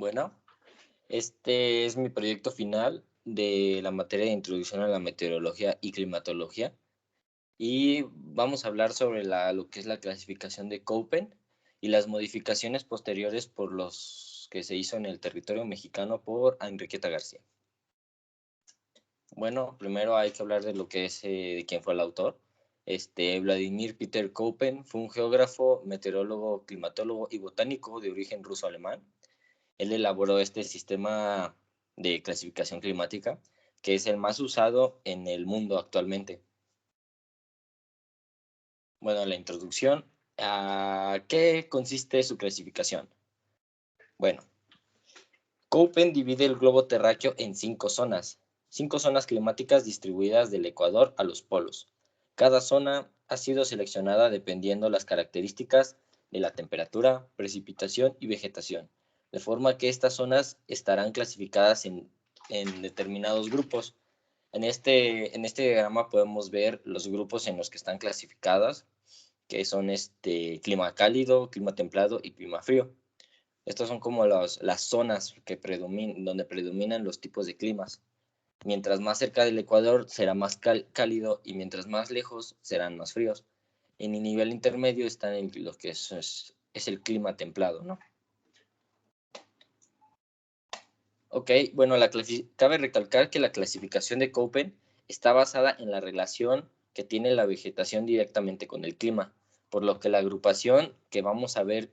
Bueno, este es mi proyecto final de la materia de Introducción a la Meteorología y Climatología. Y vamos a hablar sobre lo que es la clasificación de Köppen y las modificaciones posteriores por los que se hizo en el territorio mexicano por Enriqueta García. Bueno, primero hay que hablar de lo que es, de quién fue el autor. Vladimir Peter Köppen fue un geógrafo, meteorólogo, climatólogo y botánico de origen ruso-alemán. Él elaboró este sistema de clasificación climática, que es el más usado en el mundo actualmente. Bueno, la introducción. ¿A qué consiste su clasificación? Bueno, Köppen divide el globo terráqueo en 5 zonas climáticas distribuidas del Ecuador a los polos. Cada zona ha sido seleccionada dependiendo las características de la temperatura, precipitación y vegetación, de forma que estas zonas estarán clasificadas en determinados grupos. En este diagrama podemos ver los grupos en los que están clasificadas, que son clima cálido, clima templado y clima frío. Estas son como las zonas donde predominan los tipos de climas. Mientras más cerca del Ecuador será más cálido y mientras más lejos serán más fríos. En el nivel intermedio está en lo que es el clima templado, ¿no? Ok, bueno, cabe recalcar que la clasificación de Köppen está basada en la relación que tiene la vegetación directamente con el clima, por lo que la agrupación que vamos a ver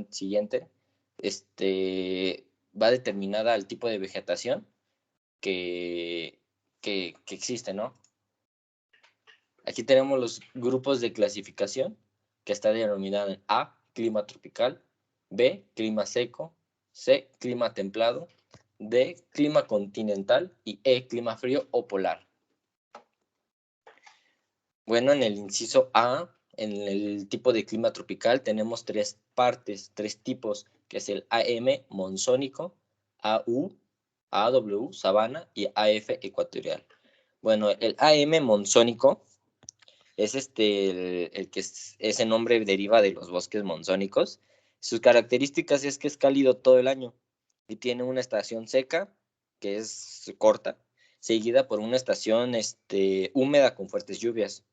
siguiente va determinada al tipo de vegetación que, que existe, ¿no? Aquí tenemos los grupos de clasificación, que está denominada en A, clima tropical; B, clima seco; C, clima templado; D, clima continental; y E, clima frío o polar. Bueno, en el inciso A, en el tipo de clima tropical, tenemos tres tipos, que es el AM monzónico, AU, AW sabana y AF ecuatorial. Bueno, el AM monzónico es ese nombre deriva de los bosques monzónicos. Sus características es que es cálido todo el año y tiene una estación seca, que es corta, seguida por una estación húmeda con fuertes lluvias.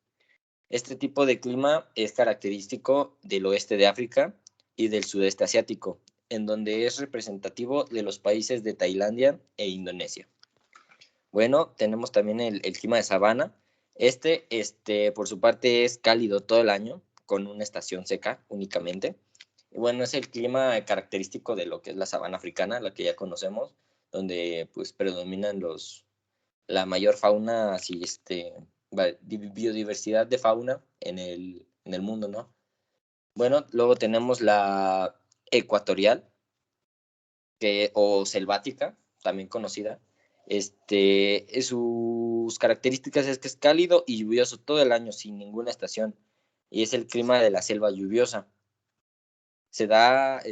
Este tipo de clima es característico del oeste de África y del sudeste asiático, en donde es representativo de los países de Tailandia e Indonesia. Bueno, tenemos también el clima de sabana. Por su parte, es cálido todo el año, con una estación seca únicamente. Y bueno, es el clima característico de lo que es la sabana africana, la que ya conocemos, donde pues predominan la mayor fauna, así, biodiversidad de fauna en el mundo, ¿no? Bueno, luego tenemos la ecuatorial, o selvática, también conocida. Sus características es que es cálido y lluvioso todo el año sin ninguna estación, y es el clima de la selva lluviosa. Se da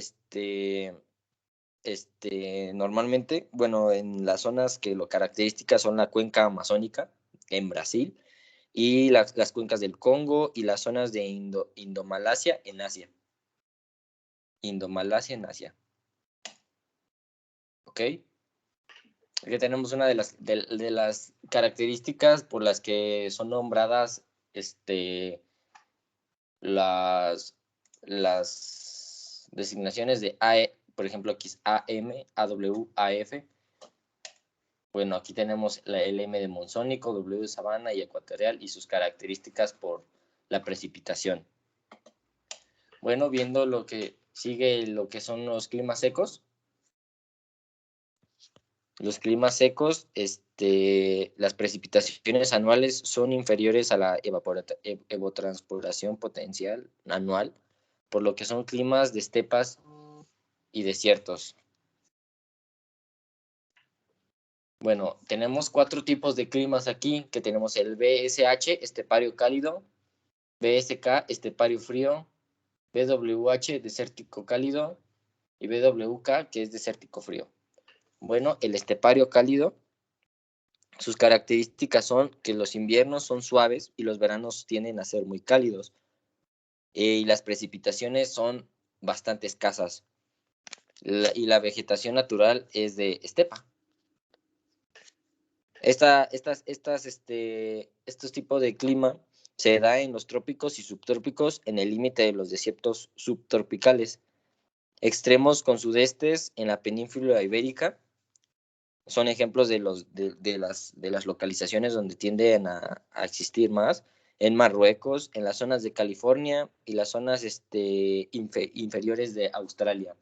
normalmente, bueno, en las zonas que lo características son la cuenca amazónica en Brasil y las cuencas del Congo y las zonas de Indomalasia en Asia. Indomalasia en Asia. ¿Ok? Aquí tenemos una de las características por las que son nombradas las designaciones de AE, por ejemplo, aquí es AM, AW, AF. Bueno, aquí tenemos el M de monzónico, W de sabana y ecuatorial, y sus características por la precipitación. Bueno, viendo lo que sigue, lo que son los climas secos. Los climas secos, las precipitaciones anuales son inferiores a la evapotranspiración potencial anual, por lo que son climas de estepas y desiertos. Bueno, tenemos 4 tipos de climas aquí, que tenemos el BSH, estepario cálido; BSK, estepario frío; BWH, desértico cálido; y BWK, que es desértico frío. Bueno, el estepario cálido, sus características son que los inviernos son suaves y los veranos tienden a ser muy cálidos, y las precipitaciones son bastante escasas. y la vegetación natural es de estepa. Estos tipos de clima se da en los trópicos y subtrópicos en el límite de los desiertos subtropicales. Extremos con sudestes en la península ibérica son ejemplos de las localizaciones donde tienden a existir más. En Marruecos, en las zonas de California y las zonas inferiores de Australia,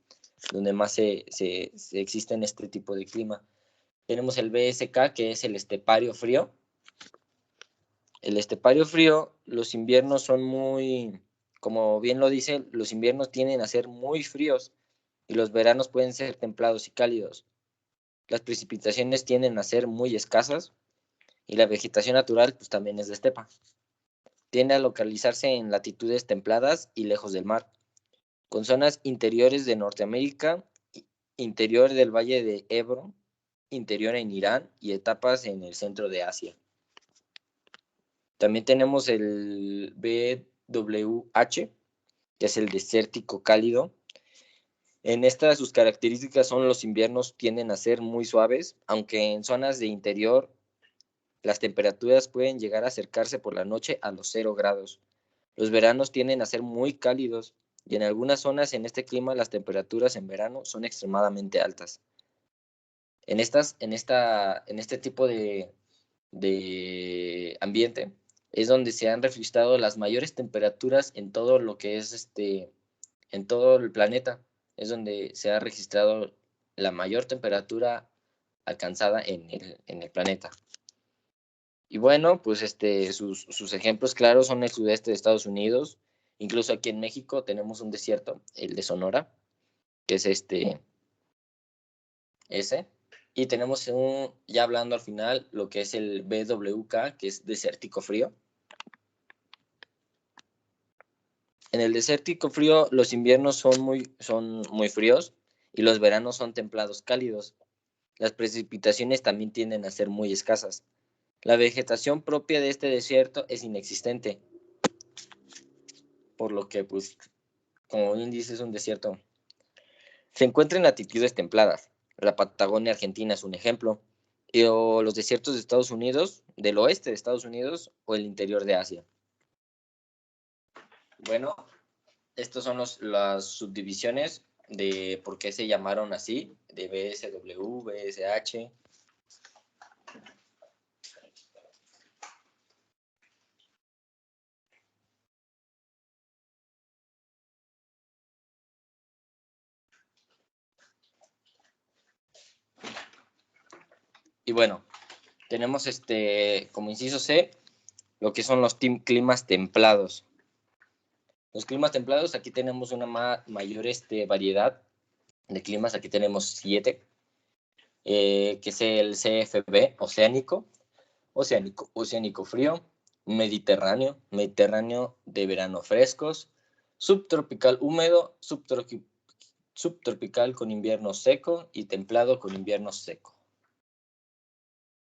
donde más se existen este tipo de clima. Tenemos el BSK, que es el estepario frío. El estepario frío, los inviernos son muy, como bien lo dice, los inviernos tienden a ser muy fríos y los veranos pueden ser templados y cálidos. Las precipitaciones tienden a ser muy escasas y la vegetación natural pues también es de estepa. Tiende a localizarse en latitudes templadas y lejos del mar, con zonas interiores de Norteamérica, interior del Valle de Ebro, interior en Irán y etapas en el centro de Asia. También tenemos el BWH, que es el desértico cálido. En estas sus características son los inviernos tienden a ser muy suaves, aunque en zonas de interior las temperaturas pueden llegar a acercarse por la noche a los 0 grados. Los veranos tienden a ser muy cálidos y en algunas zonas en este clima las temperaturas en verano son extremadamente altas. En este tipo de ambiente es donde se han registrado las mayores temperaturas en todo lo que es en todo el planeta. Es donde se ha registrado la mayor temperatura alcanzada en el planeta. Y bueno, pues sus ejemplos claros son el sudeste de Estados Unidos. Incluso aquí en México tenemos un desierto, el de Sonora, que es ese. Y tenemos ya hablando al final, lo que es el BWK, que es desértico frío. En el desértico frío, los inviernos son muy fríos y los veranos son templados cálidos. Las precipitaciones también tienden a ser muy escasas. La vegetación propia de este desierto es inexistente, por lo que, pues, como bien dice, es un desierto. Se encuentra en latitudes templadas. La Patagonia Argentina es un ejemplo. O los desiertos de Estados Unidos, del oeste de Estados Unidos o el interior de Asia. Bueno, estas son las subdivisiones de por qué se llamaron así, de BSW, BSH. Y bueno, tenemos como inciso C, lo que son los climas templados. Los climas templados, aquí tenemos una mayor variedad de climas, aquí tenemos 7, que es el CFB, oceánico frío, mediterráneo de verano frescos, subtropical húmedo, subtropical con invierno seco y templado con invierno seco.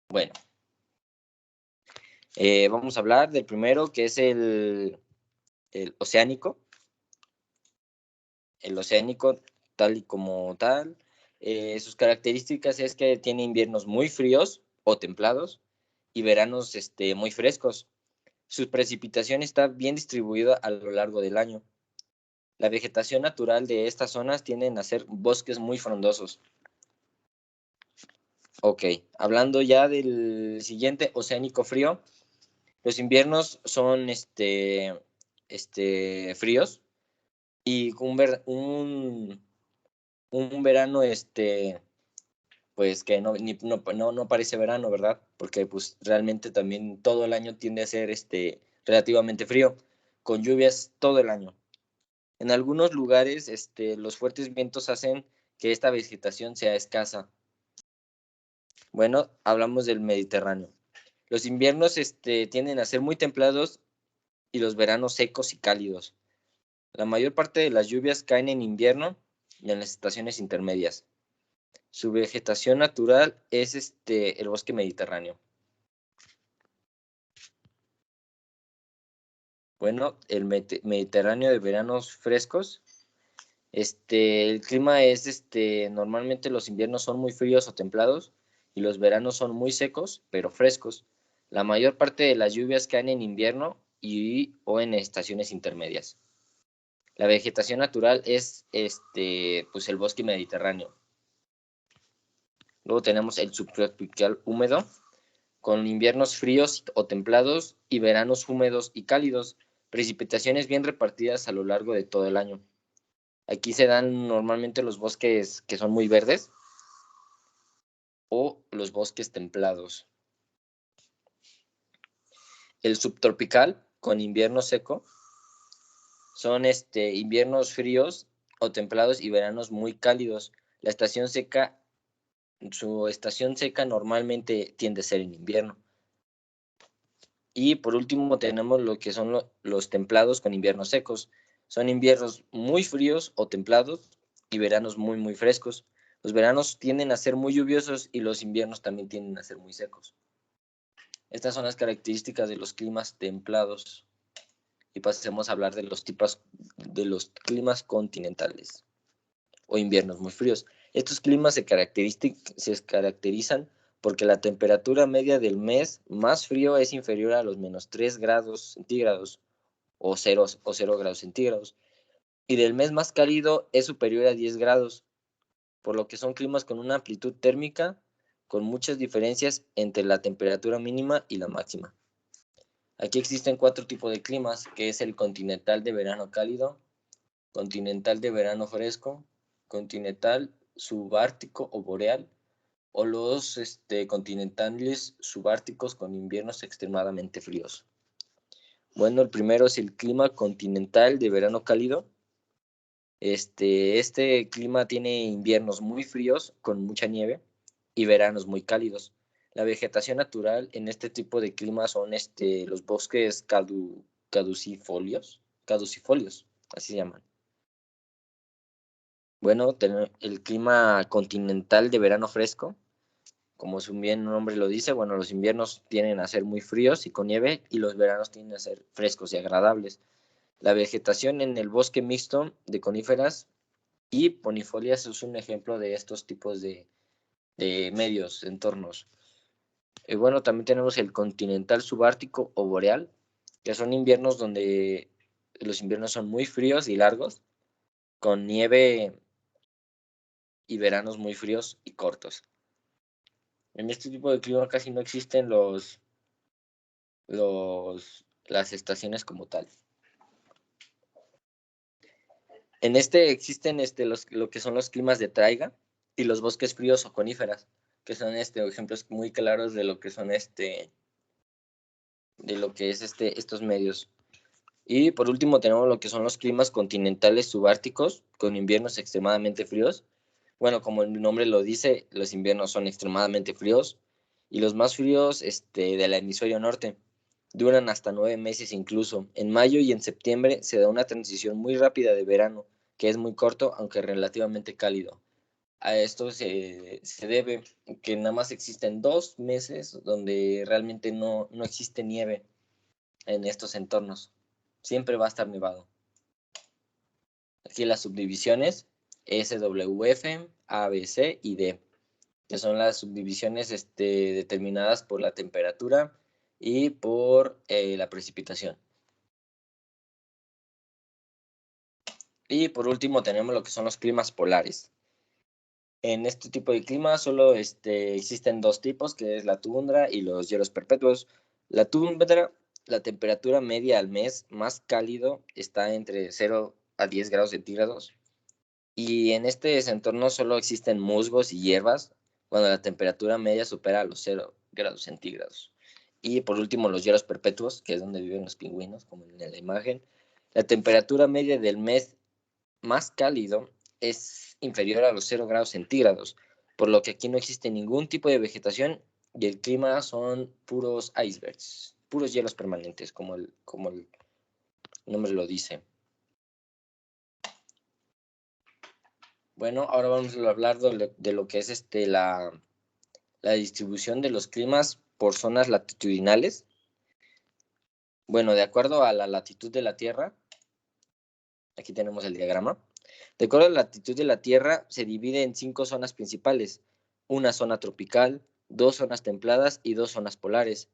Bueno, vamos a hablar del primero, que es el oceánico. El oceánico, tal y como tal, sus características es que tiene inviernos muy fríos o templados y veranos muy frescos. Su precipitación está bien distribuida a lo largo del año. La vegetación natural de estas zonas tienden a ser bosques muy frondosos. Ok, hablando ya del siguiente, oceánico frío. Los inviernos son fríos y un verano pues que no parece verano, ¿verdad? Porque pues realmente también todo el año tiende a ser relativamente frío, con lluvias todo el año. En algunos lugares los fuertes vientos hacen que esta vegetación sea escasa. Bueno, hablamos del Mediterráneo. Los inviernos tienden a ser muy templados y los veranos secos y cálidos. La mayor parte de las lluvias caen en invierno y en las estaciones intermedias. Su vegetación natural es el bosque mediterráneo. Bueno, el Mediterráneo de veranos frescos El clima es, normalmente los inviernos son muy fríos o templados y los veranos son muy secos, pero frescos. La mayor parte de las lluvias caen en invierno o en estaciones intermedias. La vegetación natural es, pues el bosque mediterráneo. Luego tenemos el subtropical húmedo, con inviernos fríos o templados y veranos húmedos y cálidos, precipitaciones bien repartidas a lo largo de todo el año. Aquí se dan normalmente los bosques que son muy verdes o los bosques templados. El subtropical, con invierno seco, son inviernos fríos o templados y veranos muy cálidos. Su estación seca normalmente tiende a ser en invierno. Y por último tenemos lo que son los templados con inviernos secos. Son inviernos muy fríos o templados y veranos muy, muy frescos. Los veranos tienden a ser muy lluviosos y los inviernos también tienden a ser muy secos. Estas son las características de los climas templados. Y pasemos a hablar de los tipos de los climas continentales o inviernos muy fríos. Estos climas se caracterizan porque la temperatura media del mes más frío es inferior a los menos 3 grados centígrados o 0 grados centígrados, y del mes más cálido es superior a 10 grados, por lo que son climas con una amplitud térmica con muchas diferencias entre la temperatura mínima y la máxima. Aquí existen 4 tipos de climas, que es el continental de verano cálido, continental de verano fresco, continental subártico o boreal, o los continentales subárticos con inviernos extremadamente fríos. Bueno, el primero es el clima continental de verano cálido. Este clima tiene inviernos muy fríos con mucha nieve y veranos muy cálidos. La vegetación natural en este tipo de clima son los bosques caducifolios, así se llaman. Bueno, el clima continental de verano fresco, como su bien nombre lo dice, bueno, los inviernos tienden a ser muy fríos y con nieve y los veranos tienden a ser frescos y agradables. La vegetación en el bosque mixto de coníferas y ponifolias es un ejemplo de estos tipos de medios, entornos. Bueno, también tenemos el continental subártico o boreal, que son inviernos donde los inviernos son muy fríos y largos, con nieve y veranos muy fríos y cortos. En este tipo de clima casi no existen las estaciones como tal. En existen lo que son los climas de taiga y los bosques fríos o coníferas, que son ejemplos muy claros de lo que son de lo que es estos medios. Y por último tenemos lo que son los climas continentales subárticos con inviernos extremadamente fríos. Bueno, como el nombre lo dice, los inviernos son extremadamente fríos y los más fríos del hemisferio norte duran hasta 9 meses incluso. En mayo y en septiembre se da una transición muy rápida de verano, que es muy corto, aunque relativamente cálido. A esto se debe que nada más existen 2 meses donde realmente no existe nieve en estos entornos. Siempre va a estar nevado. Aquí las subdivisiones SWF, ABC y D, que son las subdivisiones determinadas por la temperatura y por la precipitación. Y por último tenemos lo que son los climas polares. En este tipo de clima solo existen 2 tipos, que es la tundra y los hielos perpetuos. La tundra, la temperatura media al mes más cálido está entre 0 a 10 grados centígrados. Y en este entorno solo existen musgos y hierbas cuando la temperatura media supera los 0 grados centígrados. Y por último, los hielos perpetuos, que es donde viven los pingüinos, como en la imagen. La temperatura media del mes más cálido es inferior a los 0 grados centígrados, por lo que aquí no existe ningún tipo de vegetación y el clima son puros icebergs, puros hielos permanentes, como el nombre lo dice. Bueno, ahora vamos a hablar de lo que es la distribución de los climas por zonas latitudinales. Bueno, de acuerdo a la latitud de la Tierra, aquí tenemos el diagrama, De acuerdo a la latitud de la Tierra, se divide en 5 zonas principales: una zona tropical, 2 zonas templadas y 2 zonas polares.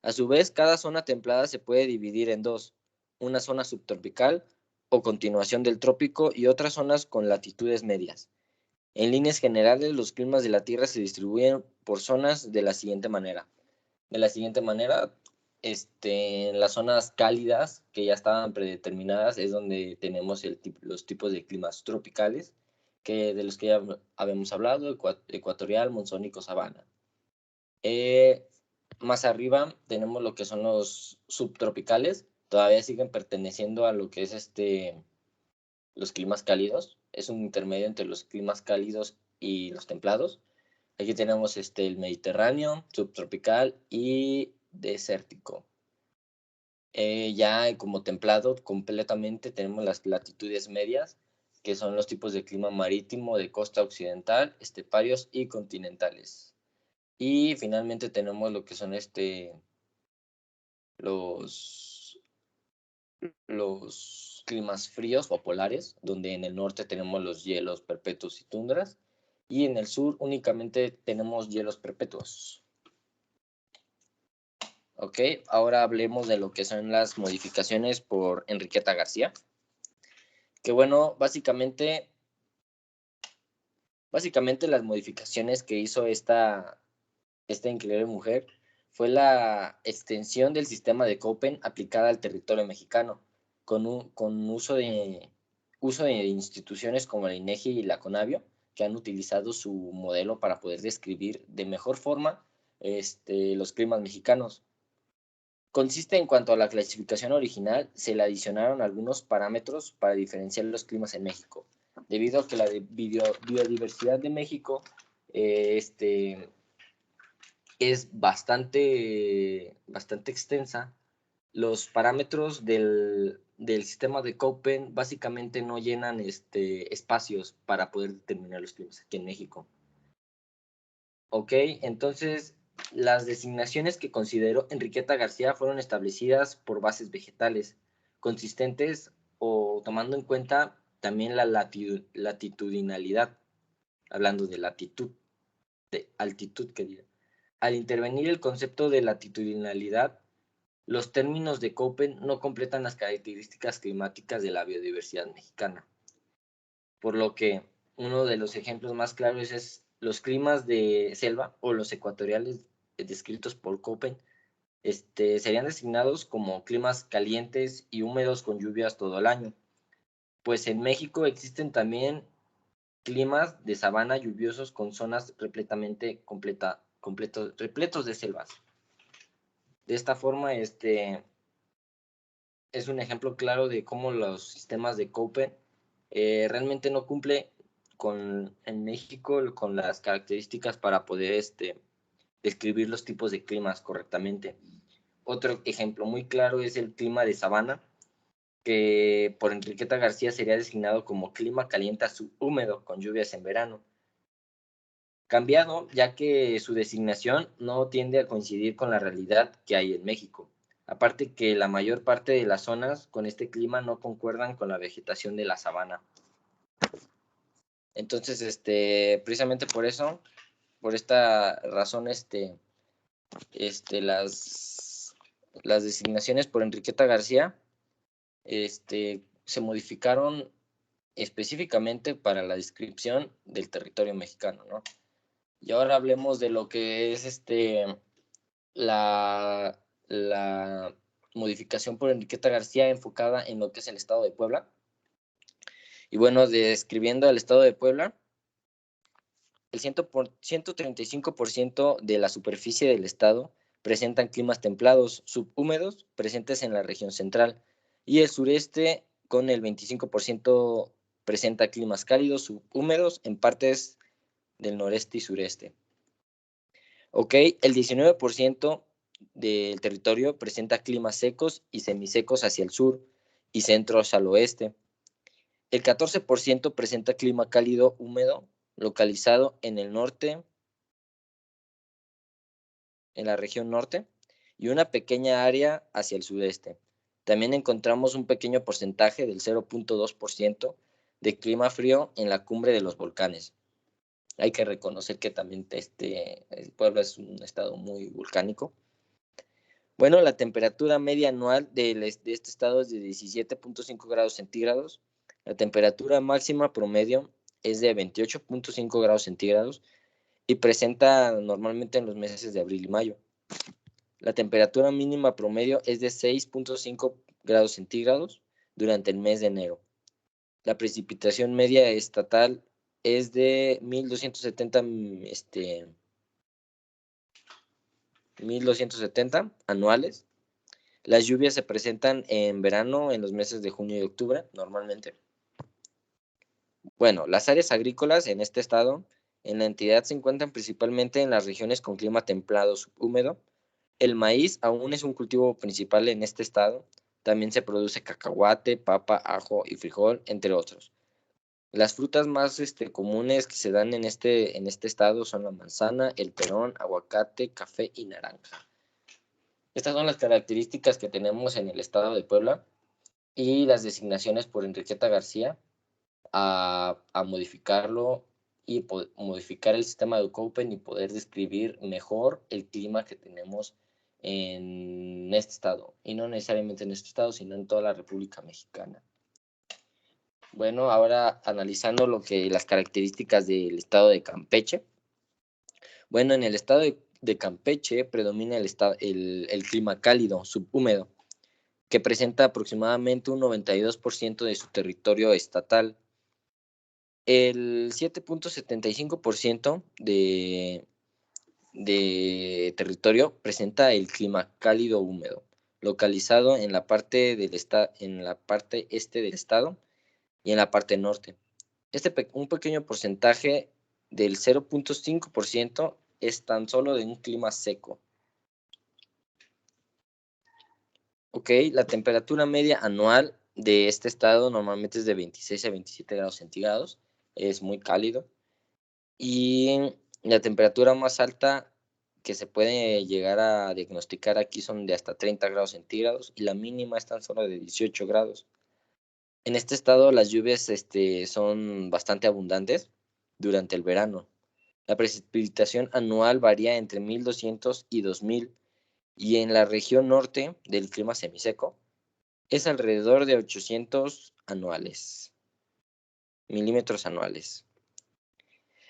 A su vez, cada zona templada se puede dividir en dos: una zona subtropical o continuación del trópico y otras zonas con latitudes medias. En líneas generales, los climas de la Tierra se distribuyen por zonas de la siguiente manera. En las zonas cálidas, que ya estaban predeterminadas, es donde tenemos los tipos de climas tropicales, de los que ya habíamos hablado: ecuatorial, monzónico, sabana. Más arriba tenemos lo que son los subtropicales, todavía siguen perteneciendo a lo que es los climas cálidos, es un intermedio entre los climas cálidos y los templados. Aquí tenemos el Mediterráneo, subtropical y desértico. Ya como templado completamente tenemos las latitudes medias, que son los tipos de clima marítimo de costa occidental, esteparios y continentales. Y finalmente tenemos lo que son los climas fríos o polares, donde en el norte tenemos los hielos perpetuos y tundras, y en el sur únicamente tenemos hielos perpetuos. Ok, ahora hablemos de lo que son las modificaciones por Enriqueta García. Que bueno, básicamente las modificaciones que hizo esta increíble mujer fue la extensión del sistema de Köppen aplicada al territorio mexicano, con uso de instituciones como la INEGI y la CONAVIO, que han utilizado su modelo para poder describir de mejor forma los climas mexicanos. Consiste en cuanto a la clasificación original, se le adicionaron algunos parámetros para diferenciar los climas en México. Debido a que la biodiversidad de México es bastante extensa, los parámetros del sistema de Köppen básicamente no llenan espacios para poder determinar los climas aquí en México. Ok, entonces las designaciones que consideró Enriqueta García fueron establecidas por bases vegetales consistentes o tomando en cuenta también la latitudinalidad, hablando de latitud, de altitud, que diga. Al intervenir el concepto de latitudinalidad, los términos de Köppen no completan las características climáticas de la biodiversidad mexicana. Por lo que uno de los ejemplos más claros es los climas de selva o los ecuatoriales descritos por Köppen. Serían designados como climas calientes y húmedos con lluvias todo el año. Pues en México existen también climas de sabana lluviosos con zonas repletos de selvas. De esta forma, es un ejemplo claro de cómo los sistemas de Köppen realmente no cumple en México con las características para poder describir los tipos de climas correctamente. Otro ejemplo muy claro es el clima de sabana, que por Enriqueta García sería designado como clima caliente subhúmedo con lluvias en verano. Cambiado, ya que su designación no tiende a coincidir con la realidad que hay en México. Aparte que la mayor parte de las zonas con este clima no concuerdan con la vegetación de la sabana. Entonces, precisamente por eso, por esta razón, las designaciones por Enriqueta García, se modificaron específicamente para la descripción del territorio mexicano, ¿no? Y ahora hablemos de lo que es la modificación por Enriqueta García enfocada en lo que es el estado de Puebla. Y bueno, describiendo el estado de Puebla, el 135% de la superficie del estado presentan climas templados subhúmedos presentes en la región central, y el sureste con el 25% presenta climas cálidos subhúmedos en partes del noreste y sureste. Ok, el 19% del territorio presenta climas secos y semisecos hacia el sur y centro hacia el oeste. El 14% presenta clima cálido húmedo localizado en el norte, en la región norte, y una pequeña área hacia el sudeste. También encontramos un pequeño porcentaje del 0.2% de clima frío en la cumbre de los volcanes. Hay que reconocer que también Puebla es un estado muy volcánico. Bueno, la temperatura media anual de este estado es de 17.5 grados centígrados. La temperatura máxima promedio es de 28.5 grados centígrados y presenta normalmente en los meses de abril y mayo. La temperatura mínima promedio es de 6.5 grados centígrados durante el mes de enero. La precipitación media estatal es de 1.270 anuales. Las lluvias se presentan en verano, en los meses de junio y octubre, normalmente. Bueno, las áreas agrícolas en este estado, en la entidad se encuentran principalmente en las regiones con clima templado subhúmedo. El maíz aún es un cultivo principal en este estado. También se produce cacahuate, papa, ajo y frijol, entre otros. Las frutas más comunes que se dan en este estado son la manzana, el perón, aguacate, café y naranja. Estas son las características que tenemos en el estado de Puebla y las designaciones por Enriqueta García a modificarlo y modificar el sistema de Köppen y poder describir mejor el clima que tenemos en este estado, y no necesariamente en este estado, sino en toda la República Mexicana. Bueno, ahora analizando las características del estado de Campeche. Bueno, en el estado de Campeche predomina el clima cálido, subhúmedo, que presenta aproximadamente un 92% de su territorio estatal. El 7.75% de territorio presenta el clima cálido húmedo, localizado en la parte este del estado y en la parte norte. Un pequeño porcentaje del 0.5% es tan solo de un clima seco. Ok, la temperatura media anual de este estado normalmente es de 26 a 27 grados centígrados, es muy cálido. Y la temperatura más alta que se puede llegar a diagnosticar aquí son de hasta 30 grados centígrados y la mínima es tan solo de 18 grados. En este estado las lluvias son bastante abundantes durante el verano. La precipitación anual varía entre 1.200 y 2.000 y en la región norte del clima semiseco es alrededor de 800 milímetros anuales.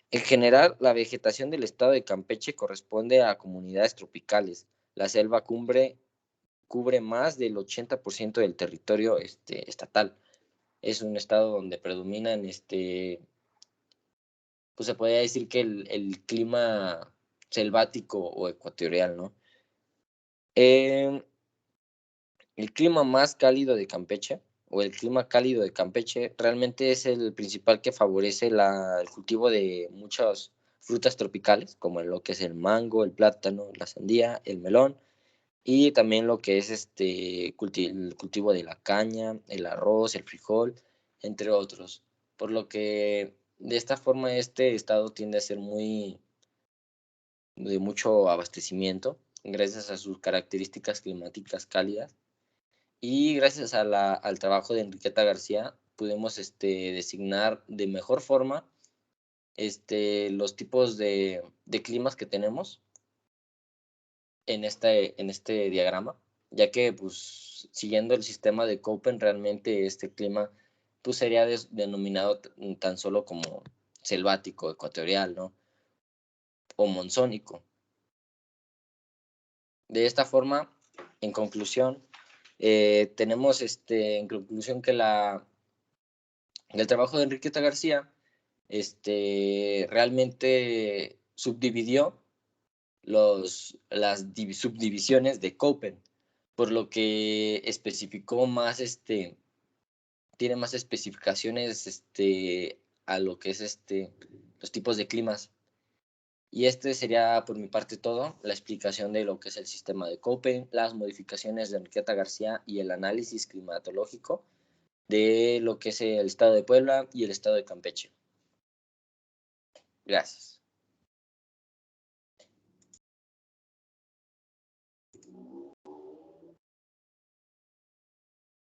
En general, la vegetación del estado de Campeche corresponde a comunidades tropicales. La selva cubre más del 80% del territorio estatal. Es un estado donde predominan, pues se podría decir que el clima selvático o ecuatorial, ¿no? El clima más cálido de Campeche, o el clima cálido de Campeche, realmente es el principal que favorece el cultivo de muchas frutas tropicales, como lo que es el mango, el plátano, la sandía, el melón, y también lo que es el cultivo de la caña, el arroz, el frijol, entre otros. Por lo que de esta forma este estado tiende a ser de mucho abastecimiento, gracias a sus características climáticas cálidas. Y gracias al trabajo de Enriqueta García, pudimos designar de mejor forma los tipos de climas que tenemos en este diagrama, ya que pues siguiendo el sistema de Köppen realmente este clima pues sería denominado tan solo como selvático, ecuatorial, ¿no? O monzónico. De esta forma, en conclusión, tenemos en conclusión que el trabajo de Enriqueta García realmente subdividió las subdivisiones de Köppen, por lo que especificó más, tiene más especificaciones a lo que es los tipos de climas. Y sería por mi parte todo, la explicación de lo que es el sistema de Köppen, las modificaciones de Enriqueta García y el análisis climatológico de lo que es el estado de Puebla y el estado de Campeche. Gracias.